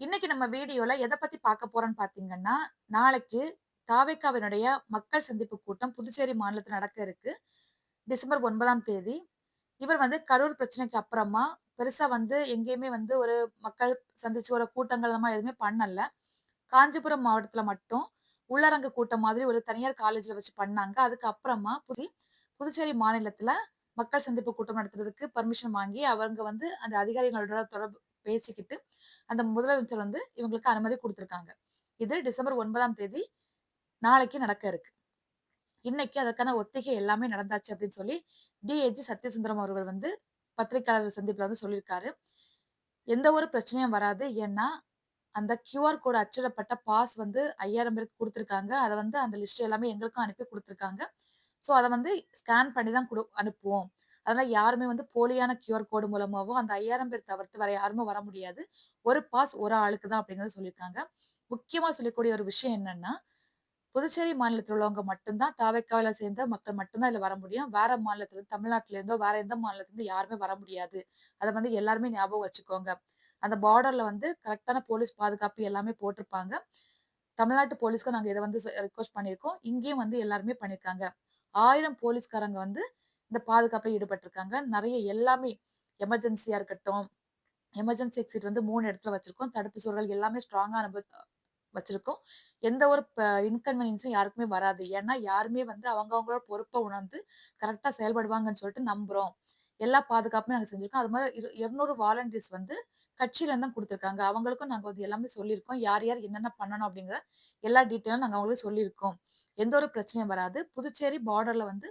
இன்னைக்கு நம்ம வீடியோல எத பத்தி பார்க்க போறோம்ன்னு பார்த்தீங்கன்னா, நாளைக்கு தாவேக்காவினுடைய மக்கள் சந்திப்பு கூட்டம் புதுச்சேரி மாநிலத்தில நடக்க இருக்கு. டிசம்பர் 9ஆம் தேதி. இவர் வந்து கரூர் பிரச்சனைக்கு அப்புறமா பெருசா வந்து எங்கேயுமே வந்து ஒரு மக்கள் சந்திச்சு ஒரு கூட்டங்கள் அந்த மாரி எதுவுமே பண்ணல. காஞ்சிபுரம் மாவட்டத்தில மட்டும் உள்ளரங்கு கூட்டம் மாதிரி ஒரு தனியார் காலேஜ்ல வச்சு பண்ணாங்க. அதுக்கு அப்புறமா புதுச்சேரி மாநிலத்தில மக்கள் சந்திப்பு கூட்டம் நடத்துறதுக்கு பெர்மிஷன் வாங்கி அவங்க வந்து அந்த அதிகாரிகளோட தொடர்பு பேசிக்கிட்டு அந்த முதலமைச்சர் வந்து இவங்களுக்கு அனுமதி குடுத்துருக்காங்க. இது டிசம்பர் 9ஆம் தேதி நாளைக்கு நடக்க இருக்கு. இன்னைக்கு அதற்கான ஒத்திகை எல்லாமே நடந்தாச்சு அப்படின்னு சொல்லி டிஐஜி சத்யசுந்தரம் அவர்கள் வந்து பத்திரிக்கையாளர் சந்திப்புல வந்து சொல்லியிருக்காரு. எந்த ஒரு பிரச்சனையும் வராது. ஏன்னா, அந்த கியூஆர் கோடு அச்சிடப்பட்ட பாஸ் வந்து 5000 பேருக்கு குடுத்துருக்காங்க. அத வந்து அந்த லிஸ்ட் எல்லாமே எங்களுக்கும் அனுப்பி குடுத்துருக்காங்க. ஸோ, அத வந்து ஸ்கேன் பண்ணி தான் அனுப்புவோம். அதனால யாருமே வந்து போலியான கியூஆர் கோடு மூலமாவோ அந்த 5000 பேர் தவிர்த்து வேற யாருமே வர முடியாது. ஒரு பாஸ் ஒரு ஆளுக்கு தான் அப்படிங்கிறத சொல்லியிருக்காங்க. முக்கியமா சொல்லக்கூடிய ஒரு விஷயம் என்னன்னா, புதுச்சேரி மாநிலத்தில உள்ளவங்க மட்டும் தான் தாவேக்காவில சேர்ந்த மக்கள் மட்டும் தான் இதுல வர முடியும். வேற மாநிலத்தில தமிழ்நாட்டில இருந்தோ, வேற எந்த மாநிலத்தில இருந்து யாருமே வர முடியாது. அத வந்து எல்லாருமே ஞாபகம் வச்சுக்கோங்க. அந்த பார்டர்ல வந்து கரெக்ட்டான போலீஸ் பாதுகாப்பு எல்லாமே போட்டிருப்பாங்க. தமிழ்நாட்டு போலீஸ்க்கு நாங்க இத வந்து ரிக்வெஸ்ட் பண்ணியிருக்கோம். இங்கேயும் வந்து எல்லாருமே பண்ணியிருக்காங்க. 1000 போலீஸ்காரங்க வந்து இந்த பாதுகாப்புல ஈடுபட்டிருக்காங்க. நெறைய எல்லாமே எமர்ஜென்சியா இருக்கட்டும், எமர்ஜென்சி எக்ஸிட் வந்து 3 இடத்துல வச்சிருக்கோம். தடுப்பு சுவர்கள் எல்லாமே ஸ்ட்ராங்கா வச்சிருக்கோம். எந்த ஒரு இன்கன்வீனியன்ஸும் யாருக்குமே வராது. ஏன்னா, யாருமே வந்து அவங்கவங்களோட பொறுப்ப உணர்ந்து கரெக்ட்டா செயல்படுவாங்கன்னு சொல்லிட்டு நம்புறோம். எல்லா பாதுகாப்புமே நாங்க செஞ்சிருக்கோம். அது மாரி 200 வாலண்டரீஸ் வந்து கட்சியில இருந்து தான் குடுத்துருக்காங்க. அவங்களுக்கும் நாங்க வந்து எல்லாமே சொல்லியிருக்கோம். யார், யார் என்னென்ன பண்ணணும் அப்படிங்கிற எல்லா டீட்டெயிலும் நாங்க அவங்களுக்கு சொல்லியிருக்கோம். எந்த ஒரு பிரச்சனையும் வராது. புதுச்சேரி பார்டர்ல வந்து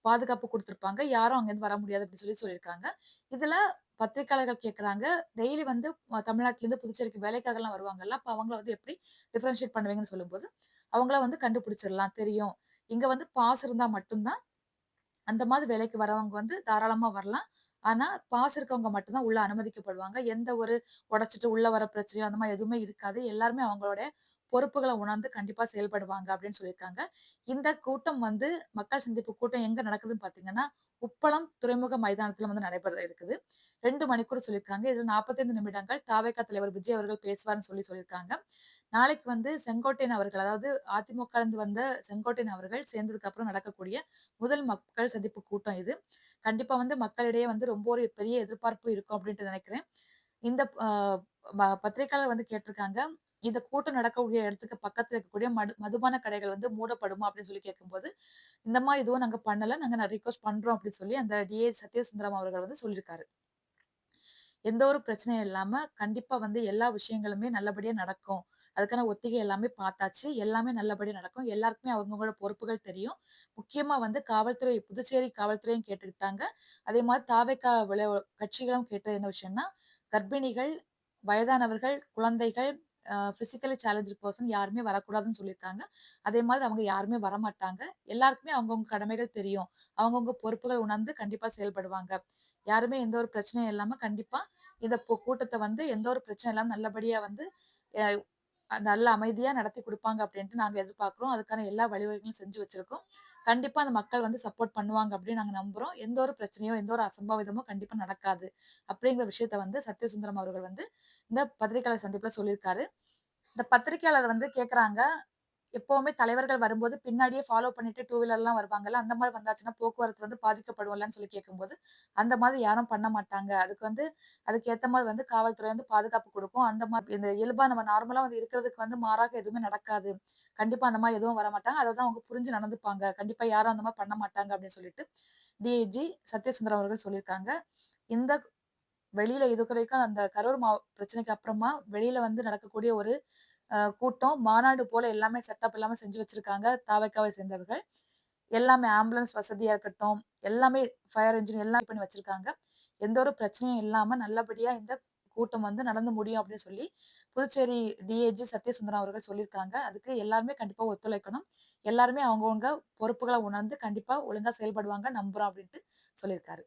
பாதுகாப்பு குடுத்துருப்பாங்க. யாரும் அங்கருந்து வர முடியாது அப்டி சொல்லியிருக்காங்க. இதுல பத்திரிக்கையாளர்கள் கேட்கறாங்க, டெய்லி வந்து தமிழ்நாட்டிலருந்து புதுச்சேரிக்கு வேலைக்காகலாம் வருவாங்கல்ல. அப்ப அவங்கள வந்து எப்படி டிஃபரன்ஷியேட் பண்ணுவீங்கன்னு சொல்லும்போது, அவங்கள வந்து கண்டுபிடிச்சிடலாம் தெரியும். இங்க வந்து பாஸ் இருந்தா மட்டும் தான் அந்த மாதிரி வேலைக்கு வரவங்க வந்து தாராளமா வரலாம். ஆனா, பாஸ் இருக்கவங்க மட்டும் தான் உள்ள அனுமதிக்கப்படுவாங்க. எந்த ஒரு உடைச்சுட்டு உள்ள வர பிரச்சனையோ அந்த மாரி எதுவுமே இருக்காது. எல்லாருமே அவங்களுடைய பொறுப்புகள உணர்ந்து கண்டிப்பா செயல்படுவாங்க அப்படின்னு சொல்லியிருக்காங்க. இந்த கூட்டம் வந்து மக்கள் சந்திப்பு கூட்டம் எங்க நடக்குதுன்னு பார்த்தீங்கன்னா, உப்பளம் துறைமுக மைதானத்தில வந்து நடைபெற இருக்குது. 2 மணிக்கூர் சொல்லியிருக்காங்க. இதுல 45 நிமிடங்கள் தாவேகா தலைவர் விஜய் அவர்கள் பேசுவார்ன்னு சொல்லியிருக்காங்க. நாளைக்கு வந்து செங்கோட்டையன் அவர்கள், அதாவது அதிமுகலருந்து வந்த செங்கோட்டையன் அவர்கள் சேர்ந்ததுக்கு அப்புறம் நடக்கக்கூடிய முதல் மக்கள் சந்திப்பு கூட்டம் இது. கண்டிப்பா வந்து மக்களிடையே வந்து ரொம்ப ஒரு பெரிய எதிர்பார்ப்பு இருக்கும் அப்டின்ட்டு நெனைக்கிறேன். இந்த பத்திரிக்கையாளர் வந்து கேட்டிருக்காங்க. இந்த கூட்டம் நடக்கக்கூடிய இடத்துக்கு பக்கத்துல இருக்கக்கூடிய மதுபான கடைகள் வந்து மூடப்படுமா? அப்டின்னு சொல்லி கேட்கும்போது, இந்த மாரி எதுவும் நாங்க பண்ணல. நாங்க ரிக்வெஸ்ட் பண்றோம் அப்டின்னு சொல்லி அந்த டிஏ சத்யசுந்தரம் அவர்கள் வந்து சொல்லியிருக்காரு. எந்த ஒரு பிரச்சனையும் இல்லாம கண்டிப்பா வந்து எல்லா விஷயங்களுமே நல்லபடியா நடக்கும். அதுக்கான ஒத்திகை எல்லாமே பார்த்தாச்சு. எல்லாமே நல்லபடியா நடக்கும். எல்லாருக்குமே அவங்கவங்களோட பொறுப்புகள் தெரியும். முக்கியமா வந்து காவல்துறை புதுச்சேரி காவல்துறையும் கேட்டுக்கிட்டாங்க. அதே மாரி தாவேக்கா கட்சிகளும் கேட்டது என்ன விஷயம்னா, கர்ப்பிணிகள், வயதானவர்கள், குழந்தைகள், பிசிக்கலி சேலஞ்சுடு பெர்சன் யாருமே வரக்கூடாதுன்னு சொல்லியிருக்காங்க. அதே மாதிரி அவங்க யாருமே வரமாட்டாங்க. எல்லாருக்குமே அவங்கவங்க கடமைகள் தெரியும். அவங்கவங்க பொறுப்புகள் உணர்ந்து கண்டிப்பா செயல்படுவாங்க. யாருமே எந்த ஒரு பிரச்சனையும் இல்லாம கண்டிப்பா இந்த கூட்டத்த வந்து எந்த ஒரு பிரச்சனை இல்லாம நல்லபடியா வந்து அ நல்ல அமைதியா நடத்தி குடுப்பாங்க அப்டின்ட்டு நாங்க எதிர்பார்க்கிறோம். அதுக்கான எல்லா வழிவகைகளும் செஞ்சு வச்சிருக்கோம். கண்டிப்பா அந்த மக்கள் வந்து சப்போர்ட் பண்ணுவாங்க அப்டின்னு நாங்க நம்புறோம். எந்த ஒரு பிரச்சனையோ, எந்த ஒரு அசம்பாவிதமோ கண்டிப்பா நடக்காது. அப்டிங்கிற விஷயத்த வந்து சத்யசுந்தரம் அவர்கள் வந்து இந்த பத்திரிகையாளர் சந்திப்புல சொல்லியிருக்காரு. இந்த பத்திரிக்கையாளர் வந்து கேட்கறாங்க, எப்பவுமே தலைவர்கள் வரும்போது பின்னாடியே ஃபாலோ பண்ணிட்டு டூ வீலர்லாம் வருவாங்கல்ல, அந்த மாரி வந்தாச்சுன்னா போக்குவரத்து வந்து பாதிக்கப்படும்லன்னு சொல்லி கேட்கும்போது, அந்த மாதிரி யாரும் பண்ண மாட்டாங்க. அதுக்கு ஏத்த மாரி வந்து காவல்துறை வந்து பாதுகாப்பு குடுக்கும். அந்த மாரி இந்த இயல்பா நம்ம நார்மலா வந்து இருக்கிறதுக்கு வந்து மாறாக எதுவுமே நடக்காது. கண்டிப்பா அந்த மாரி எதுவும் வரமாட்டாங்க. அத தான் அவங்க புரிஞ்சு நடந்துப்பாங்க. கண்டிப்பா யாரும் அந்த மாரி பண்ண மாட்டாங்க அப்படின்னு சொல்லிட்டு, டிஐஜி சத்யசுந்தரம் அவர்கள் சொல்லியிருக்காங்க. இந்த வெளியில இதுவரைக்கும் அந்த கரூர் பிரச்சனைக்கு அப்புறமா வெளியில வந்து நடக்கக்கூடிய ஒரு கூட்டம், மாநாடு போல எல்லாமே செட்டப் எல்லாமே செஞ்சு வச்சிருக்காங்க. தாவேக்காவை சேர்ந்தவர்கள். எல்லாமே ஆம்புலன்ஸ் வசதியா இருக்கட்டும், எல்லாமே ஃபயர் என்ஜின் எல்லாம் பண்ணி வச்சிருக்காங்க. எந்த ஒரு பிரச்சனையும் இல்லாம நல்லபடியா இந்த கூட்டம் வந்து நடந்து முடியும் அப்படின்னு சொல்லி, புதுச்சேரி டிஐஜி சத்யசுந்தரம் அவர்கள் சொல்லியிருக்காங்க. அதுக்கு எல்லாருமே கண்டிப்பா ஒத்துழைக்கணும். எல்லாருமே அவங்கவங்க பொறுப்புகள உணர்ந்து கண்டிப்பா ஒழுங்கா செயல்படுவாங்க நம்புறோம் அப்படின்ட்டு சொல்லியிருக்காரு.